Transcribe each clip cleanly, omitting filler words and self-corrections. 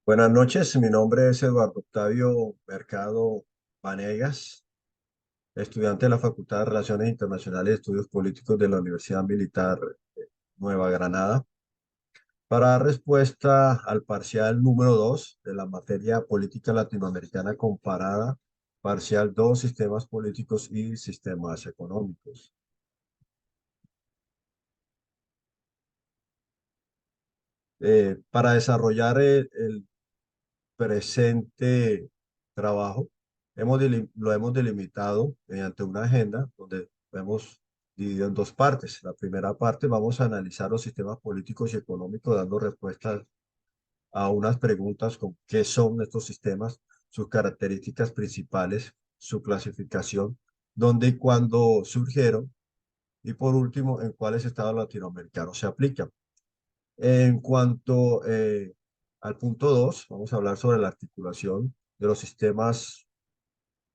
Buenas noches, mi nombre es Eduardo Octavio Mercado Vanegas, estudiante de la Facultad de Relaciones Internacionales y Estudios Políticos de la Universidad Militar Nueva Granada. Para dar respuesta al parcial número 2 de la materia Política Latinoamericana Comparada, parcial 2, Sistemas Políticos y Sistemas Económicos. Para desarrollar el presente trabajo lo hemos delimitado mediante una agenda donde hemos dividido en dos partes. La primera parte vamos a analizar los sistemas políticos y económicos dando respuestas a unas preguntas con qué son estos sistemas, sus características principales, su clasificación, dónde y cuándo surgieron y por último en cuáles estados latinoamericanos se aplican. En cuanto al punto 2, vamos a hablar sobre la articulación de los sistemas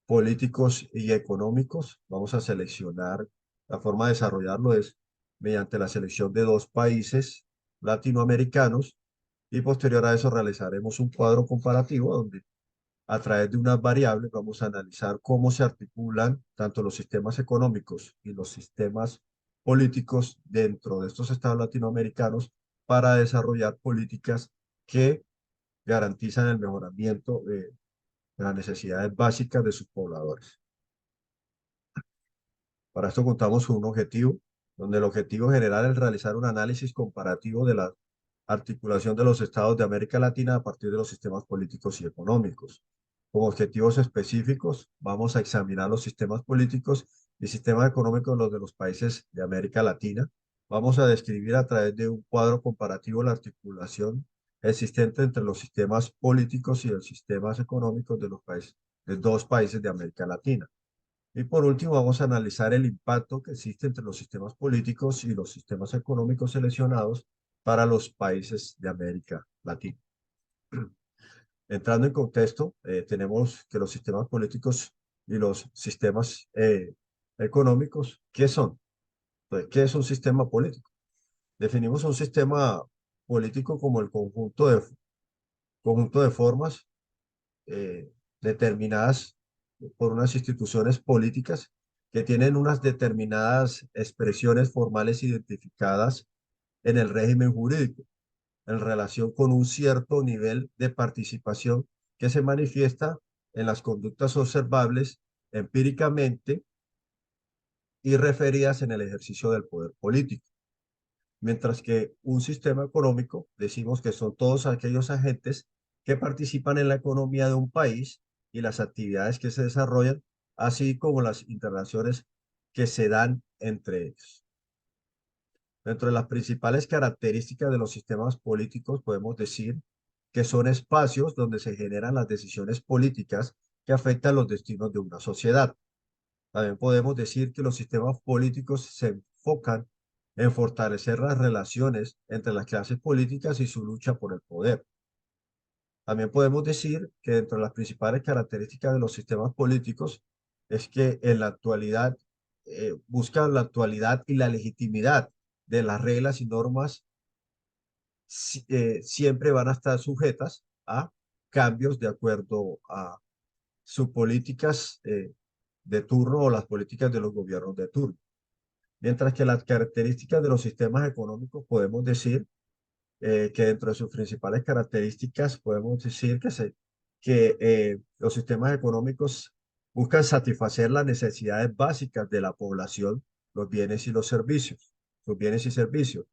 políticos y económicos. Vamos a seleccionar, la forma de desarrollarlo es mediante la selección de dos países latinoamericanos y posterior a eso realizaremos un cuadro comparativo donde a través de unas variables vamos a analizar cómo se articulan tanto los sistemas económicos y los sistemas políticos dentro de estos estados latinoamericanos para desarrollar políticas que garantizan el mejoramiento de las necesidades básicas de sus pobladores. Para esto contamos con un objetivo, donde el objetivo general es realizar un análisis comparativo de la articulación de los estados de América Latina a partir de los sistemas políticos y económicos. Como objetivos específicos, vamos a examinar los sistemas políticos y sistemas económicos de los países de América Latina. Vamos a describir a través de un cuadro comparativo la articulación existente entre los sistemas políticos y los sistemas económicos de los países, de dos países de América Latina. Y por último, vamos a analizar el impacto que existe entre los sistemas políticos y los sistemas económicos seleccionados para los países de América Latina. Entrando en contexto, tenemos que los sistemas políticos y los sistemas económicos, ¿qué son? Pues, ¿qué es un sistema político? Definimos un sistema político como el conjunto de formas eh, determinadas por unas instituciones políticas que tienen unas determinadas expresiones formales identificadas en el régimen jurídico en relación con un cierto nivel de participación que se manifiesta en las conductas observables empíricamente y referidas en el ejercicio del poder político. Mientras que un sistema económico, decimos que son todos aquellos agentes que participan en la economía de un país y las actividades que se desarrollan, así como las interacciones que se dan entre ellos. Dentro de las principales características de los sistemas políticos, podemos decir que son espacios donde se generan las decisiones políticas que afectan los destinos de una sociedad. También podemos decir que los sistemas políticos se enfocan en fortalecer las relaciones entre las clases políticas y su lucha por el poder. También podemos decir que dentro de las principales características de los sistemas políticos es que en la actualidad buscan la actualidad y la legitimidad de las reglas y normas siempre van a estar sujetas a cambios de acuerdo a sus políticas de turno o las políticas de los gobiernos de turno. Mientras que las características de los sistemas económicos podemos decir que dentro de sus principales características podemos decir que los sistemas económicos buscan satisfacer las necesidades básicas de la población, los bienes y los servicios, los bienes y servicios.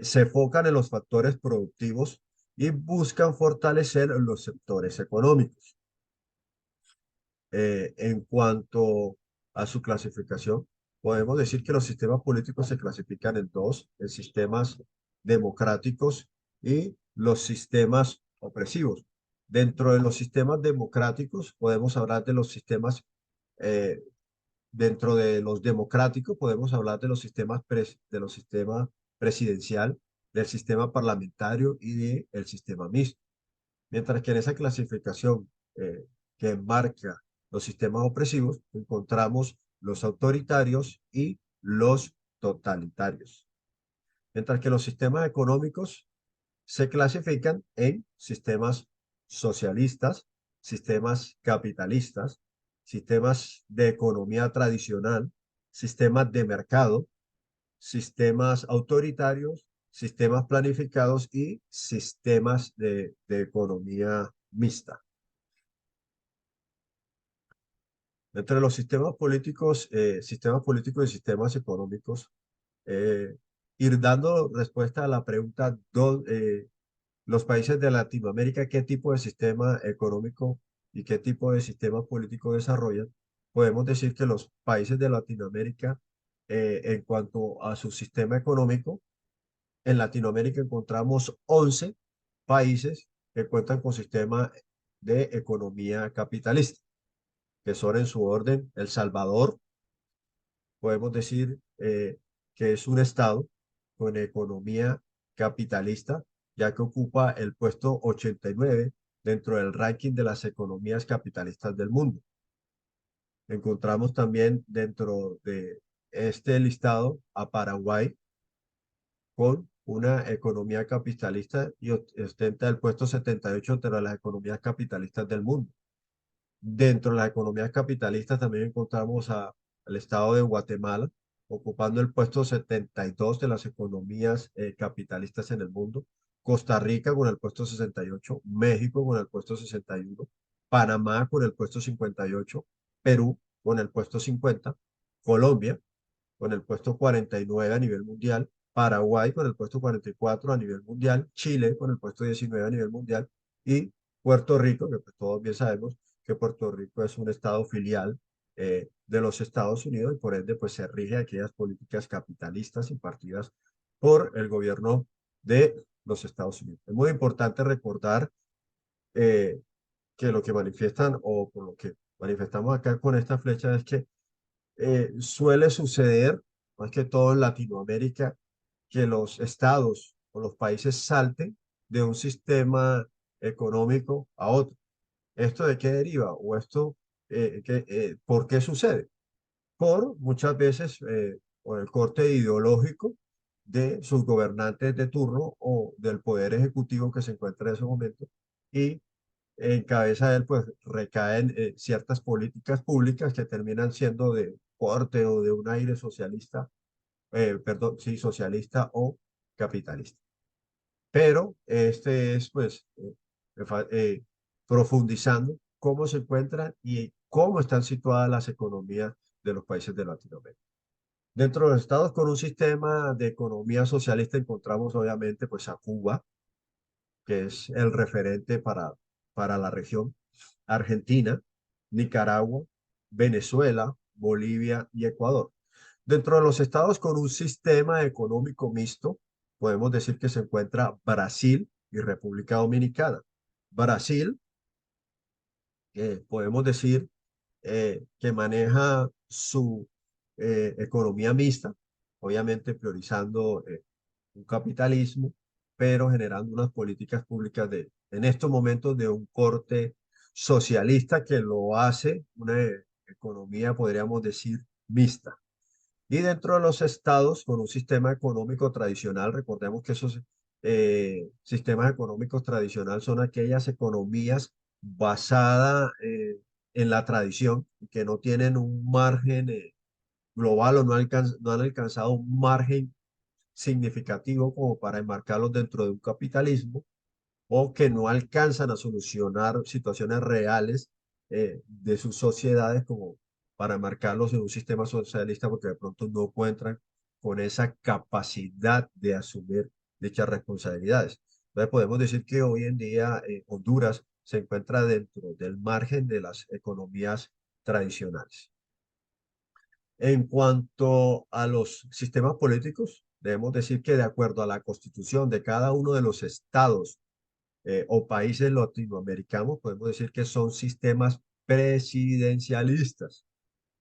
Se enfocan en los factores productivos y buscan fortalecer los sectores económicos. En cuanto a su clasificación, podemos decir que los sistemas políticos se clasifican en dos, en sistemas democráticos y los sistemas opresivos. Dentro de los sistemas democráticos podemos hablar de los sistemas, eh, dentro de los democráticos podemos hablar de de los sistemas presidencial, del sistema parlamentario y del sistema mixto. Mientras que en esa clasificación que enmarca los sistemas opresivos, encontramos los autoritarios y los totalitarios. Mientras que los sistemas económicos se clasifican en sistemas socialistas, sistemas capitalistas, sistemas de economía tradicional, sistemas de mercado, sistemas autoritarios, sistemas planificados y sistemas de economía mixta. Entre los sistemas políticos y sistemas económicos, eh, ir dando respuesta a la pregunta, los países de Latinoamérica, ¿qué tipo de sistema económico y qué tipo de sistema político desarrollan? Podemos decir que los países de Latinoamérica, en cuanto a su sistema económico, en Latinoamérica encontramos 11 países que cuentan con sistema de economía capitalista, que son en su orden El Salvador, podemos decir que es un estado con economía capitalista, ya que ocupa el puesto 89 dentro del ranking de las economías capitalistas del mundo. Encontramos también dentro de este listado a Paraguay con una economía capitalista y ostenta el puesto 78 entre las economías capitalistas del mundo. Dentro de las economías capitalistas también encontramos al estado de Guatemala, ocupando el puesto 72 de las economías capitalistas en el mundo. Costa Rica con el puesto 68, México con el puesto 61, Panamá con el puesto 58, Perú con el puesto 50, Colombia con el puesto 49 a nivel mundial, Paraguay con el puesto 44 a nivel mundial, Chile con el puesto 19 a nivel mundial y Puerto Rico, que pues todos bien sabemos que Puerto Rico es un estado filial de los Estados Unidos y por ende pues se rige aquellas políticas capitalistas impartidas por el gobierno de los Estados Unidos. Es muy importante recordar eh, que lo que manifiestan o por lo que manifestamos acá con esta flecha es que suele suceder, más que todo en Latinoamérica, que los estados o los países salten de un sistema económico a otro. ¿Esto de qué deriva? ¿O esto por qué sucede? Por muchas veces por el corte ideológico de sus gobernantes de turno o del poder ejecutivo que se encuentra en ese momento y en cabeza de él pues recaen ciertas políticas públicas que terminan siendo de corte o de un aire socialista, perdón, sí, socialista o capitalista. Pero este es pues profundizando cómo se encuentran y cómo están situadas las economías de los países de Latinoamérica. Dentro de los estados con un sistema de economía socialista encontramos obviamente pues a Cuba, que es el referente para la región, Argentina, Nicaragua, Venezuela, Bolivia y Ecuador. Dentro de los estados con un sistema económico mixto, podemos decir que se encuentra Brasil y República Dominicana. Brasil, podemos decir que maneja su economía mixta, obviamente priorizando un capitalismo, pero generando unas políticas públicas en estos momentos de un corte socialista que lo hace una economía, podríamos decir, mixta. Y dentro de los estados, con un sistema económico tradicional, recordemos que esos sistemas económicos tradicionales son aquellas economías basadas en la tradición, que no tienen un margen global o no han alcanzado un margen significativo como para enmarcarlos dentro de un capitalismo o que no alcanzan a solucionar situaciones reales de sus sociedades como para marcarlos en un sistema socialista porque de pronto no encuentran con esa capacidad de asumir dichas responsabilidades. Entonces podemos decir que hoy en día Honduras se encuentra dentro del margen de las economías tradicionales. En cuanto a los sistemas políticos, debemos decir que de acuerdo a la constitución de cada uno de los estados o países latinoamericanos, podemos decir que son sistemas presidencialistas,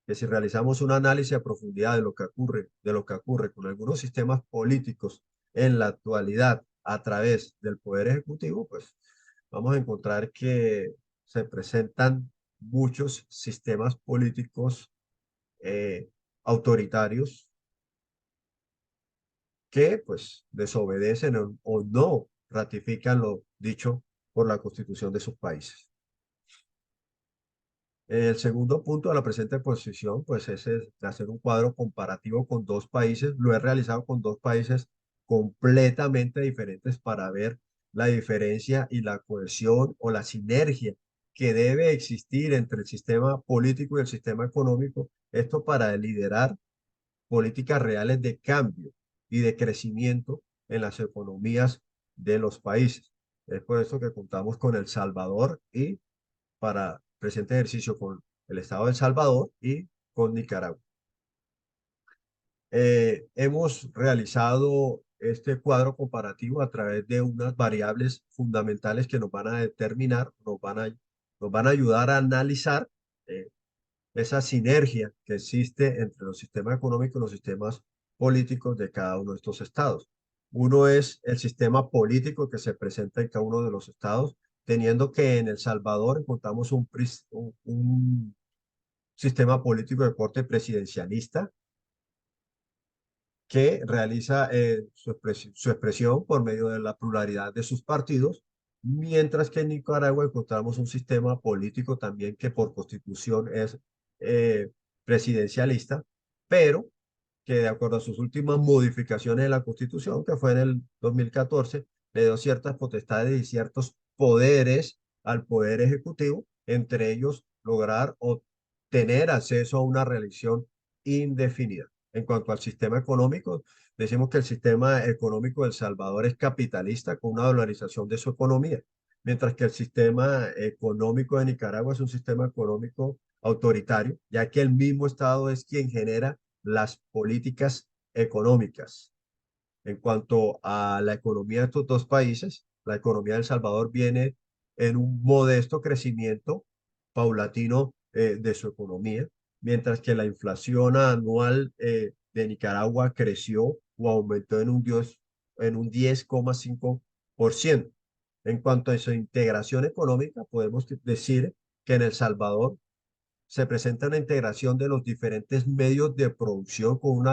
que si realizamos un análisis a profundidad de lo que ocurre con algunos sistemas políticos en la actualidad a través del poder ejecutivo, pues vamos a encontrar que se presentan muchos sistemas políticos autoritarios que pues desobedecen o no ratifican lo dicho por la constitución de sus países. El segundo punto de la presente posición, pues es el de hacer un cuadro comparativo con dos países. Lo he realizado con dos países completamente diferentes para ver la diferencia y la cohesión o la sinergia que debe existir entre el sistema político y el sistema económico. Esto para liderar políticas reales de cambio y de crecimiento en las economías de los países. Es por eso que contamos con El Salvador y para presente ejercicio con el Estado de El Salvador y con Nicaragua. Hemos realizado este cuadro comparativo a través de unas variables fundamentales que nos van a determinar, nos van a ayudar a analizar eh, esa sinergia que existe entre los sistemas económicos y los sistemas políticos de cada uno de estos estados. Uno es el sistema político que se presenta en cada uno de los estados, teniendo que en El Salvador encontramos un sistema político de corte presidencialista que realiza su expresión por medio de la pluralidad de sus partidos, mientras que en Nicaragua encontramos un sistema político también que por constitución es eh, presidencialista, pero que de acuerdo a sus últimas modificaciones de la Constitución, que fue en el 2014, le dio ciertas potestades y ciertos poderes al Poder Ejecutivo, entre ellos lograr o tener acceso a una reelección indefinida. En cuanto al sistema económico, decimos que el sistema económico de El Salvador es capitalista con una dolarización de su economía, mientras que el sistema económico de Nicaragua es un sistema económico autoritario, ya que el mismo Estado es quien genera las políticas económicas. En cuanto a la economía de estos dos países, la economía de El Salvador viene en un modesto crecimiento paulatino de su economía, mientras que la inflación anual de Nicaragua creció o aumentó en un 10,5%. En cuanto a su integración económica, podemos decir que en El Salvador se presenta una integración de los diferentes medios de producción con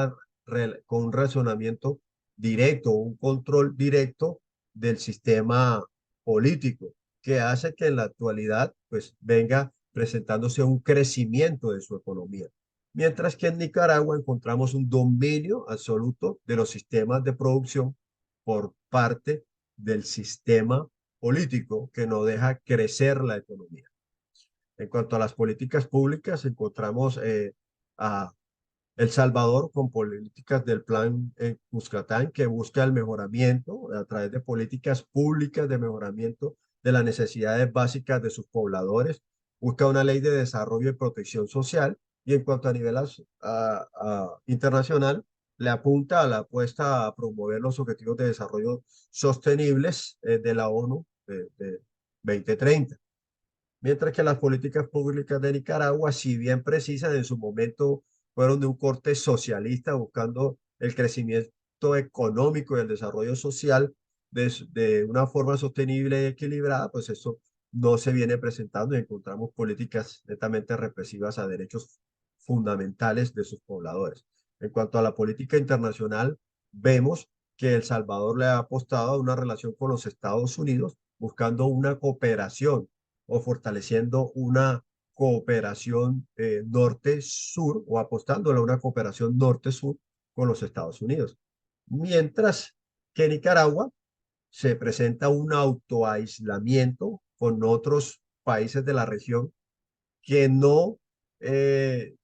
un razonamiento directo, un control directo del sistema político, que hace que en la actualidad pues venga presentándose un crecimiento de su economía. Mientras que en Nicaragua encontramos un dominio absoluto de los sistemas de producción por parte del sistema político que no deja crecer la economía. En cuanto a las políticas públicas, encontramos a El Salvador con políticas del Plan Cuscatán que busca el mejoramiento a través de políticas públicas de mejoramiento de las necesidades básicas de sus pobladores, busca una ley de desarrollo y protección social y en cuanto a nivel internacional, le apunta a la apuesta a promover los objetivos de desarrollo sostenibles de la ONU de 2030. Mientras que las políticas públicas de Nicaragua, si bien precisas, en su momento fueron de un corte socialista, buscando el crecimiento económico y el desarrollo social de una forma sostenible y equilibrada, pues eso no se viene presentando y encontramos políticas netamente represivas a derechos fundamentales de sus pobladores. En cuanto a la política internacional, vemos que El Salvador le ha apostado a una relación con los Estados Unidos, buscando una cooperación o fortaleciendo una cooperación norte-sur o apostándole a una cooperación norte-sur con los Estados Unidos. Mientras que Nicaragua se presenta un autoaislamiento con otros países de la región que no, eh,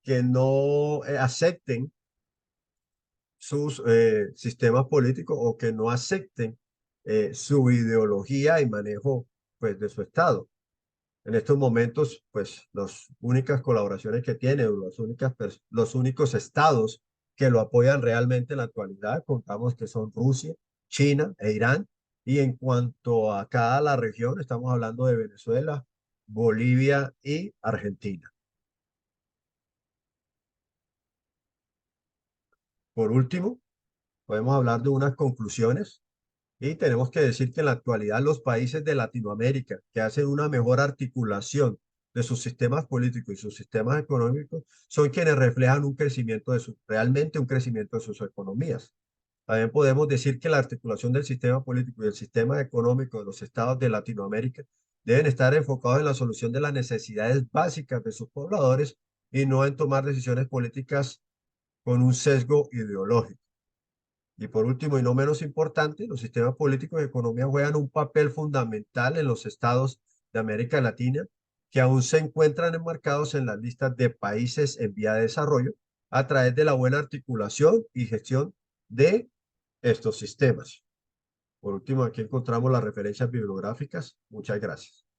que no acepten sus sistemas políticos o que no acepten su ideología y manejo pues, de su Estado. En estos momentos, pues las únicas colaboraciones que tiene, los únicos estados que lo apoyan realmente en la actualidad, contamos que son Rusia, China e Irán. Y en cuanto a cada la región, estamos hablando de Venezuela, Bolivia y Argentina. Por último, podemos hablar de unas conclusiones. Y tenemos que decir que en la actualidad los países de Latinoamérica que hacen una mejor articulación de sus sistemas políticos y sus sistemas económicos son quienes reflejan un crecimiento realmente un crecimiento de sus economías. También podemos decir que la articulación del sistema político y el sistema económico de los estados de Latinoamérica deben estar enfocados en la solución de las necesidades básicas de sus pobladores y no en tomar decisiones políticas con un sesgo ideológico. Y por último, y no menos importante, los sistemas políticos y economía juegan un papel fundamental en los estados de América Latina que aún se encuentran enmarcados en las listas de países en vía de desarrollo a través de la buena articulación y gestión de estos sistemas. Por último, aquí encontramos las referencias bibliográficas. Muchas gracias.